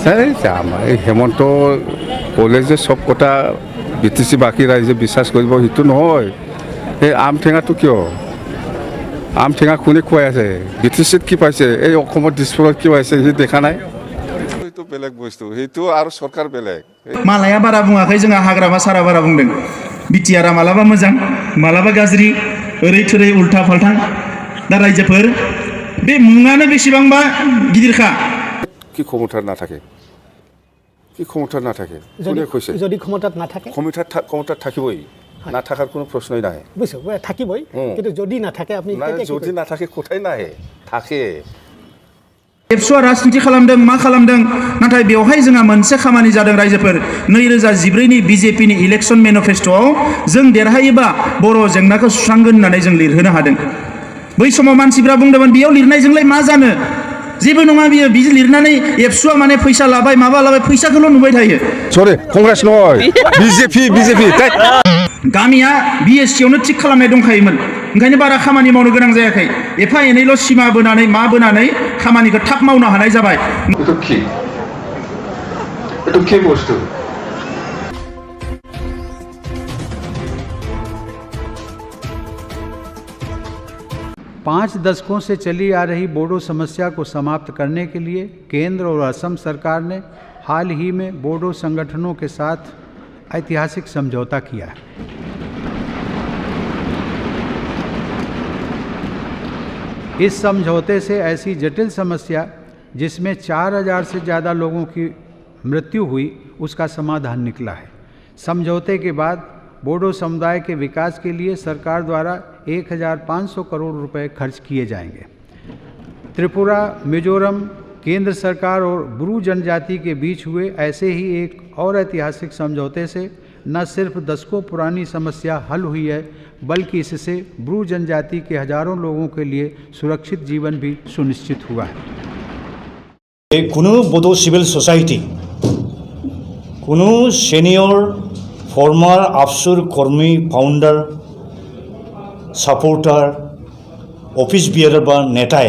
হেমন্ত ক'লে যে চব কথা BTC বাকী ৰাইজে বিশ্বাস কৰিব সেইটো নহয়। এই আম ঠেঙাটো কিয় আম ঠেঙা কোনে খুৱাই আছে? BTCত কি পাইছে? এই অসমৰ দিছপুৰত কি পাইছে সি দেখা নাই। সেইটো বেলেগ বস্তু, সেইটো আৰু চৰকাৰ বেলেগ। मालाया बारा बुङाखै, जोंहा हाग्रामा सारा बारा बुंदों। बिटिआरआ मालाबा मोजां मालाबा गाज्रि, ओरै थोरै उल्था फाल्थां। दा रायजोफोर बे मुङानो बेसेबांबा गिदिरखा। কি ক্ষমতা নাথাকে, কি ক্ষমতা নাথাকে কোনে কৈছে? যদি ক্ষমতাত নাথাকে, ক্ষমতা থাকিবই, না থাকার কোনো প্রশ্নই নাই। বুঝছো থাকিবই, কিন্তু যদি নাথাকে আপনি যদি নাথাকে কোথায় নাহে থাকে। एबसुआ राजनीति खालामदों मा खालामदों, नाथाय बेवहाय जोंहा मोनसे खामानि जादों रायजोफोर। 2014नि BJPनि इलेक्शन मेनिफेस्ट'आव जों देरहायोबा बर' जेंनाखौ सुस्रांगोन होननानै जों लिरहोनो हादों। बै समाव मानसिफ्रा बुंदोंमोन बेयाव लिरनायजोंलाय मा जानो, जेबो नङा बियो, बिदि लिरनानै एबसुआ माने फैसा लाबाय माबा लाबाय, फैसाखौल' नुबाय थायो। सरि कंग्रेस नय बिजेपि गामिया BSCआवनो थिग खालामनाय दंखायोमोन, ओंखायनो बारा खामानि मावनो गोनां जायाखै। एफा एनैल' सिमा बोनानै मा बोनानै खामानिखौ थाब मावनो हानाय जाबाय। এটা কি বস্তু? 5 दशकों से चली आ रही बोडो समस्या को समाप्त करने के लिए केंद्र और असम सरकार ने हाल ही में बोडो संगठनों के साथ ऐतिहासिक समझौता किया है। इस समझौते से ऐसी जटिल समस्या जिसमें 4000 से ज़्यादा लोगों की मृत्यु हुई, उसका समाधान निकला है। समझौते के बाद बोडो समुदाय के विकास के लिए सरकार द्वारा 1500 करोड़ रुपए खर्च किए जाएंगे। त्रिपुरा, मिजोरम, केंद्र सरकार और ब्रू जनजाति के बीच हुए ऐसे ही एक और ऐतिहासिक समझौते से न सिर्फ दशकों पुरानी समस्या हल हुई है, बल्कि इससे ब्रू जनजाति के हजारों लोगों के लिए सुरक्षित जीवन भी सुनिश्चित हुआ है। কোনো बोडो सिविल सोसाइटी, কোনো সিনিয়র ফর্মার আফসুর কর্মী, ফাউন্ডার, সাপোর্টার, অফিস বিয়ারার বা নেতাই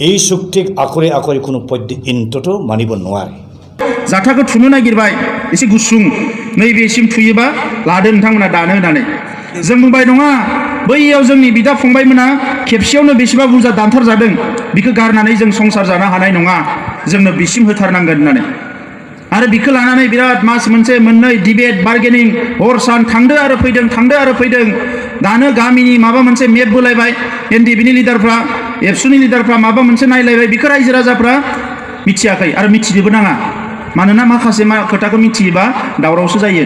এই চুক্তিক আকরে আকরে কোনো পদ্য ইন্তটো মানিব নোৱাৰে। जाथाखौ थुनो नागिरबाय एसे गुसुं, नैबेसिम थुयोबा लादो नोंथांमोना दानो होननानै जों बुंबाय नङा। बैयाव जोंनि बिदा फंबायमोना खेबसेयावनो बेसेबा बुरजा दानथारजादों, बिखौ गारनानै जों संसार जानो हानाय नङा, जोंनो बिसिम होथारनांगोन होननानै। आरो बिखौ लानानै बिराद मास मोनसे मोननै डिबेट बार्गेनिं, हर सान थांदो आरो फैदों। दानो गामिनि माबा मोनसे मेप बोलायबाय, NDBनि लिडारफ्रा, एबसुनि लिडारफ्रा माबा मोनसे नायलायबाय, बिखौ रायजो राजाफ्रा मिथियाखै आरो मिथिनोबो नाङा। मानोना माखासे खोथाखौ मिथियोबा दावरावसो जायो।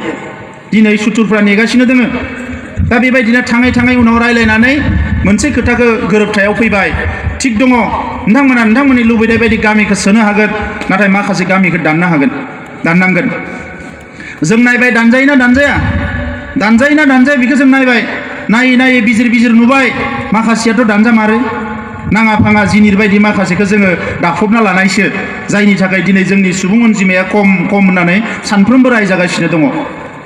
दिनै सुथुरफ्रा नेगासिनो दोङो। दा बेबायदिनो थाङै थाङै उनाव रायलायनानै मोनसे खोथाखौ गोरोबथायाव फैबाय। थिग दङ, नोंथांमोननि लुबैनाय बायदि गामिखौ सोनो हागोन, नाथाय माखासे गामिखौ दाननांगोन। जों नायबाय दानजायोना दानजाया बेखौ जों नायबाय। नायै बिजिर नुबाय माखासेयाथ' दानजामारो। नाङा फाङा जिनिर बायदि माखासेखौ जोङो दाफबना लानायसो, जायनि थाखाय दिनै जोंनि सुबुं अनजिमाया खम होननानै सानफ्रोमबो रायजागासिनो दङ।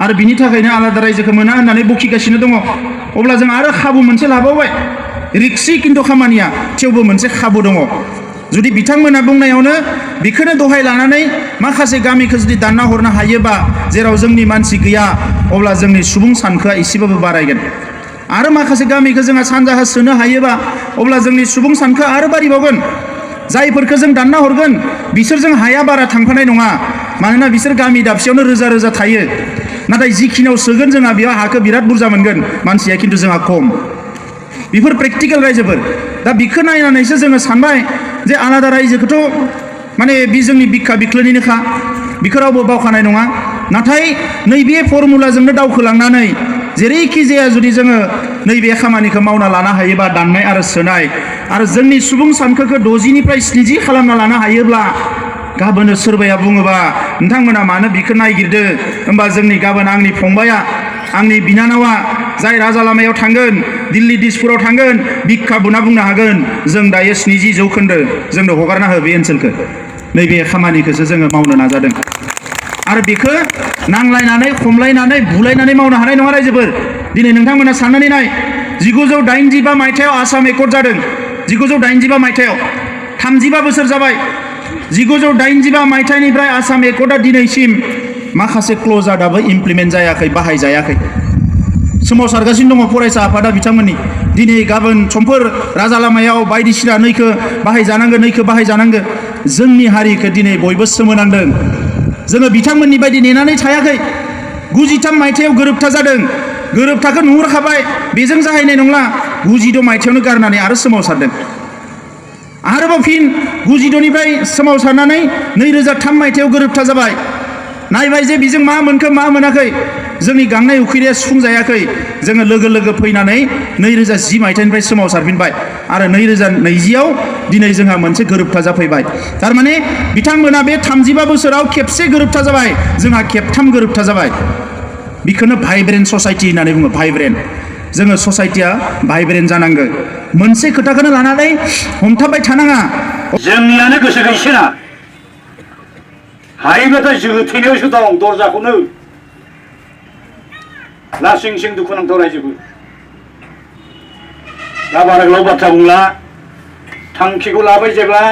आरो बिनि थाखायनो आलादा रायजोखौ मोना होननानै बखिगासिनो दङ। अब्ला जों आरो खाबु मोनसे लाबावबाय। रिक्सि खिन्थु खामानिया, थेवबो मोनसे खाबु दङ। जुदि बिथांमोना बुंनायावनो बेखौनो दहाय लानानै माखासे गामिखौ जुदि दानना हरनो हायोबा, जेराव जोंनि मानसि गैया, अब्ला जोंनि सुबुं सानखोआ एसेबाबो बारायगोन। आरो माखासे गामिखौ जोंहा सानजाहा सोनो हायोबा, अब्ला जोंनि सुबुं सानखोआ आरो बारिबावगोन। जायफोरखौ जों दानना हरगोन बिसोरजों हाया बारा थांफानाय नङा, मानोना बिसोर गामि दाबसेयावनो रोजा थायो। नाथाय जिखिनियाव सोगोन जोंहा बेयाव हाखौ बिराद बुरजा मोनगोन, मानसिया खिन्थु जोंहा खम। बेफोर प्रेक्टिकेल रायजोफोर। दा बिखौ नायनानैसो जोङो सानबाय जे आलादा रायजोखौथ' माने बे जोंनि बिखा बिख्लोनिनोखा, बिखौ रावबो बावखानाय नङा। नाथाय नैबे फर्मुलाजोंनो दावखोलांनानै जेरैखि जाया जुदि जोङो नैबे खामानिखौ मावना लानो हायोबा, दाननाय आरो सोनाय, आरो जोंनि सुबुं सानखोखौ 60निफ्राय 70 खालामना लानो हायोब्ला, गाबोनो सोरबाया बुङोबा नोंथांमोना मानो बिखौ नायगिरदो, होमबा जोंनि गाबोन आंनि फंबाया, आंनि बिनानावा जाय राजा लामायाव थांगोन, दिल्ली दिसपुराव थांगोन, बिखा बुना बुंनो हागोन जों दायो 70% जोंनो हगारना हो बे ओनसोलखौ। नैबे खामानिखौसो जोङो मावनो नाजादों। आरो बेखौ नांलायनानै खमलायनानै बुलायनानै मावनो हानाय नङा रायजोफोर। दिनै नोंथांमोना साननानै नाय, 1985 मायथाइयाव आसाम एकर्ड जादों। 1985 मायथाइयाव 35 बोसोर जाबाय। 1985 मायथाइनिफ्राय आसाम एकर्डआ दिनैसिम माखासे क्ल'जआ दाबो इमप्लिमेन्ट जायाखै, बाहायजायाखै। सोमावसारगासिनो दङ फरायसा आफादा बिथांमोननि। दिनै गाबोन समफोर राजा लामायाव बायदिसिना नैखो बाहायजानांगो, नैखो बाहायजानांगो। जोंनि हारिखौ दिनै बयबो सोमोनांदों। जोङो बिथांमोननि बायदि नेनानै थायाखै। 93 मायथाइयाव गोरोबथा जादों, गोरोबथाखौ नुहुरखाबाय, बेजों जाहैनाय नंला। 92 मायथाइयावनो गारनानै आरो सोमावसारदों। आरोबाव फिन 92निफ्राय सोमावसारनानै 2003 मायथाइयाव गोरोबथा जाबाय। नायबाय जे बेजों मा मोनखो मा मोनाखै, जोंनि गांनाय उखैनाया सुफुंजायाखै। जोङो लोगो लोगो फैनानै 2010 मायथाइनिफ्राय सोमावसारफिनबाय आरो 2020आव दिनै जोंहा मोनसे गोरोबथा जाफैबाय। थारमाने बिथांमोना बे 35 बोसोराव खेबसे गोरोबथा जाबाय, जोंहा खेबथाम गोरोबथा जाबाय। बेखौनो भाइब्रेन्ट ससाइटि होननानै बुङो। भाइब्रेन्ट, जोङो ससाइटिया भाइब्रेन्ट जानांगौ। मोनसे खोथाखौनो लानानै हमथाबबाय थानाङा। जोंनियानो गोसो गैसेना हायोबाथाय जोथैनायावसो दं दरजाखौनो। लासिं सिं दुखुनांथाव रायजोबो। दा बारा गोलाव बाथ्रा बुंला, थांखिखौ लाबाय जेब्ला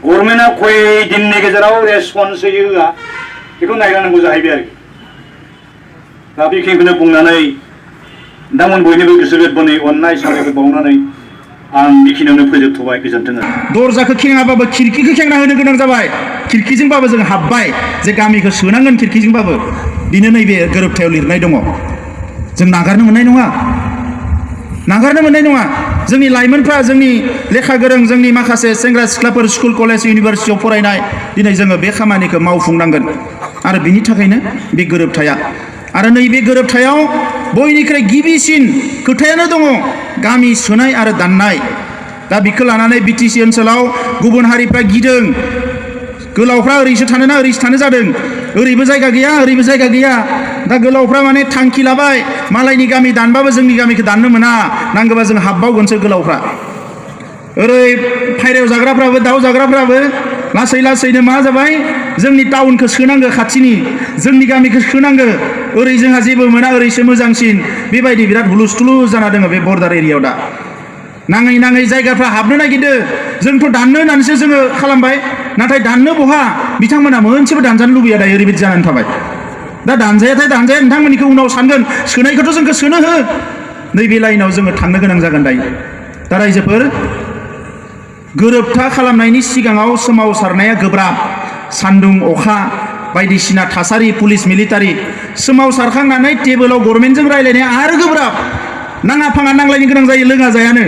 गभर्नमेन्टआ खय दिननि गेजेराव रेसपन्स होयो होआ बेखौ नायनांगौ जाहैबाय आरो। दा बेखिनिखौनो बुंनानै नोंथांमोन बयनिबो गोसो गोरबोनि अननाय साबायखर बावनानै आं बेखिनियावनो फोजोबथ'बाय। गोजोन्थों। दरजाखौ खेङाबाबो खिरखिखौ खेंना होनो गोनां जाबाय। खिरखिजोंबाबो जों हाबबाय जे गामिखौ सोनांगोन खिरखिजोंबाबो। बेनो नैबे गोरोबथायाव लिरनाय दङ। जों नागारनो मोननाय नङा, नागारनो मोननाय नङा। जोंनि लाइमोनफ्रा, जोंनि लेखा गोरों, जोंनि माखासे सेंग्रा सिख्लाफोर स्कुल कलेज इउनिभारसिटियाव फरायनाय, दिनै जोङो बे खामानिखौ मावफुंनांगोन। आरो बिनि थाखायनो बे गोरोबथाया। आरो नैबे गोरोबथायाव बयनिख्रुइ गिबिसिन खोथायानो दङ गामि सोनाय आरो दाननाय। दा बेखौ लानानै बिटिसि ओनसोलाव गुबुन हारिफ्रा गिदों। गोलावफ्रा ओरैसो थानो ना ओरैसो थानो जादों। ओरैबो जायगा गैया, ओरैबो जायगा गैया। दा गोलावफ्रा माने थांखि लाबाय, मालायनि गामि दानबाबो जोंनि गामिखौ दाननो मोना, नांगौबा जों हाबबावगोनसो गोलावफ्रा। ओरै फायरायाव जाग्राफ्राबो, दाउ जाग्राफ्राबो लासै लासैनो मा जाबाय, जोंनि टाउनखौ सोनांगो, खाथिनि जोंनि गामिखौ सोनांगो। ओरै जोंहा जेबो मोना, ओरैसो मोजांसिन। बेबायदि बिराद हुलुस्थुलु जाना दङ बे बर्डार एरियायाव दा। नाङै नाङै जायगाफ्रा हाबनो नागिरदो। जोंथ' दाननो होननानैसो जोङो खालामबाय, नाथाय दाननो बहा, बिथांमोना मोनसेबो दानजानो लुबैया दायो। ओरैबायदि जानानै थाबाय। दा दानजायाथाय दानजाया, नोंथांमोननिखौ उनाव सानगोन, सोनायखौथ' जोंखौ सोनो हो। नैबे लाइनाव जोङो थांनो गोनां जागोन दायो। दा रायजोफोर, गोरोबथा खालामनायनि सिगाङाव सोमावसारनाया गोब्राब। सान्दुं अखा बायदिसिना थासारि, पुलिस मिलिटारि। सोमावसारखांनानै टेबोलाव गभर्नमेन्टजों रायज्लायनाया आरो गोब्राब। नाङा फाङा नांलायनो गोनां जायो, लोङा जायानो।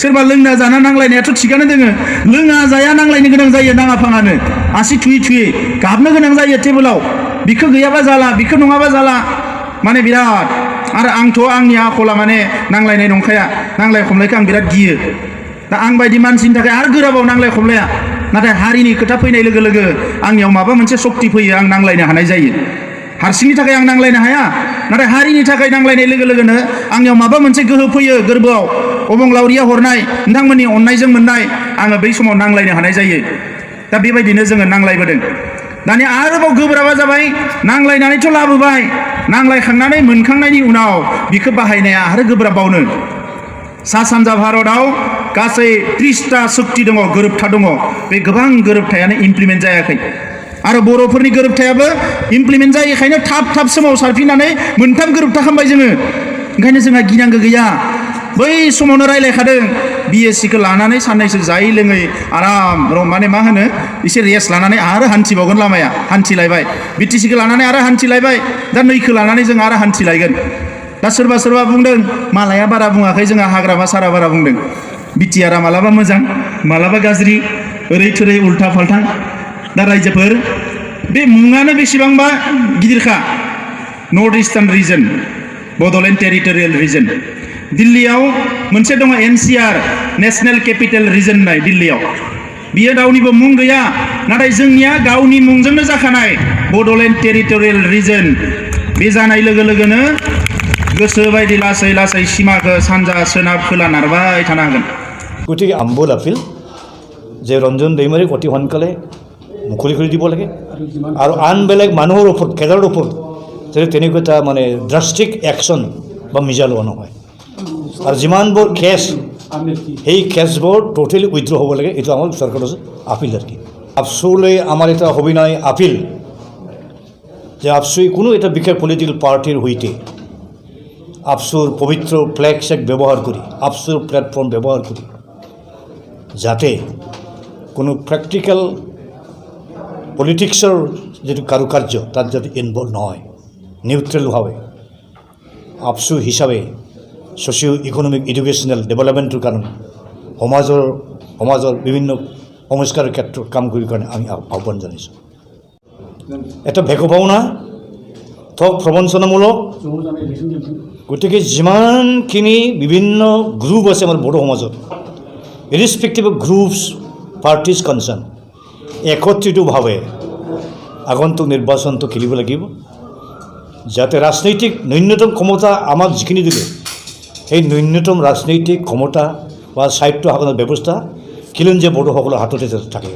सोरबा लोंना जाना नांलायनायाथ' थिगानो दोङो, लोङा जाया नांलायनो गोनां जायो नाङा फाङानो। आसि थुयै थुयै गाबनो गोनां जायो टेबोलाव। बिखौ गैयाबा जाला, बिखौ नङाबा जाला। माने बिराद। आरो आंथ' आंनि आखला माने नांलायनाय नंखाया। नांलाय खमलायखौ आं बिराद गियो। दा आं बायदि मानसिनि थाखाय आरो गोराबाव नांलाय खमलाया। नाथाय हारिनि खोथा फैनाय लोगो लोगो आंनियाव माबा मोनसे सक्ति फैयो, आं नांलायनो हानाय जायो। हारसिंनि थाखाय आं नांलायनो हाया, नाथाय हारिनि थाखाय नांलायनाय लोगो लोगोनो आंनियाव माबा मोनसे गोहो फैयो गोरबोआव। अबंलावरिया हरनाय, नोंथांमोननि अननायजों मोननाय, आङो बै समाव नांलायनो हानाय जायो। दा बेबायदिनो जोङो नांलायबोदों। दानिया आरोबाव गोब्राबा जाबाय, नांलायनानैथ' लाबोबाय, नांलायखांनानै मोनखांनायनि उनाव बिखौ बाहायनाया आरो गोब्राबावनो। सा सानजा भारतआव गासै 30टा सुक्ति दङ, गोरोबथा दङ। बे गोबां गोरोबथायानो इमप्लिमेन्ट जायाखै। आरो बर'फोरनि गोरोबथायाबो इमप्लिमेन्ट जायैखायनो थाब थाब सोमावसारफिननानै मोनथाम गोरोबथा खालामबाय जोङो। ओंखायनो जोंहा गिनांगौ गैया। बै समावनो रायलायखादों, BSCखौ लानानै साननैसो जायै लोङै आराम माने मा होनो, एसे रेस्ट लानानै आरो हान्थिबावगोन लामाया। हान्थिलायबाय। BTCखौ लानानै आरो हान्थिलायबाय। दा नैखौ लानानै जों आरो हान्थिलायगोन। दा सोरबा सोरबा बुंदों, मालाया बारा बुङाखै, जोंहा हाग्रामा सारा बारा बुंदों। बिटिआरआ मालाबा मोजां, मालाबा गाज्रि, ओरै थोरै उल्था फाल्थां। दा रायजोफोर, बे मुङानो बेसेबांबा गिदिरखा। North eastern region, Bodoland territorial region. दिल्लीयाव मोनसे दङ NCR, नेशनेल केपिटेल रिजन होननाय दिल्लीयाव। बियो रावनिबो मुं गैया, नाथाय जोंनिया गावनि मुंजोंनो जाखानाय बड'लेण्ड टेरिटरियेल रिजन। बे जानाय लोगो लोगोनो गोसो बायदि लासै लासै सिमाखौ सानजा सोनाब खोला नारबाय थानो हागोन। গতিকে আম্বল আপিল যে ৰঞ্জন দৈমাৰীক অতি সোনকালে মুকলি কৰি দিব লাগে আৰু আন বেলেগ মানুহৰ ওপৰত, কেডাৰৰ ওপৰত যাতে তেনেকুৱা এটা মানে ড্ৰাষ্টিক একশ্যন বা মিজা লোৱা নহয়। আৰু যিমানবোৰ কেছ, সেই কেছবোৰ টোটেলি উইথড্ৰ হ'ব লাগে। এইটো আমাৰ চৰকাৰৰ আপিল আৰু কি। আপচুলৈ আমাৰ এটা সবিনয় আপিল যে আপচুই কোনো এটা বিশেষ পলিটিকেল পাৰ্টিৰ সৈতে আপচুৰ পবিত্ৰ ফ্লেগ চেক ব্যৱহাৰ কৰি আপচুৰ প্লেটফৰ্ম ব্যৱহাৰ কৰি যাতে কোনো প্ৰেক্টিকেল পলিটিক্সৰ যিটো কাৰুকাৰ্য তাত যাতে ইনভলভ নহয়, নিউট্ৰেলভাৱে আপচু হিচাপে ছ'চিঅ' ইকনমিক এডুকেশ্যনেল ডেভেলপমেণ্টৰ কাৰণে সমাজৰ বিভিন্ন সংস্কাৰৰ ক্ষেত্ৰত কাম কৰি কাৰণে আমি আহ্বান জনাইছোঁ। এটা ভেকভাওনা ঠগ প্ৰবঞ্চনামূলক, গতিকে যিমানখিনি বিভিন্ন গ্ৰুপ আছে আমাৰ বড়ো সমাজত, ইৰেছপেক্টিভ অফ গ্ৰুপছ পাৰ্টিজ কনচাৰ্ণ, একত্ৰিতভাৱে আগন্তুক নিৰ্বাচনটো খেলিব লাগিব, যাতে ৰাজনৈতিক ন্যূনতম ক্ষমতা আমাক যিখিনি দিলে সেই ন্যূনতম ৰাজনৈতিক ক্ষমতা বা স্বায়ত্ব শাসনৰ ব্যৱস্থা খিলঞ্জীয়া বড়োসকলৰ হাততে থাকে।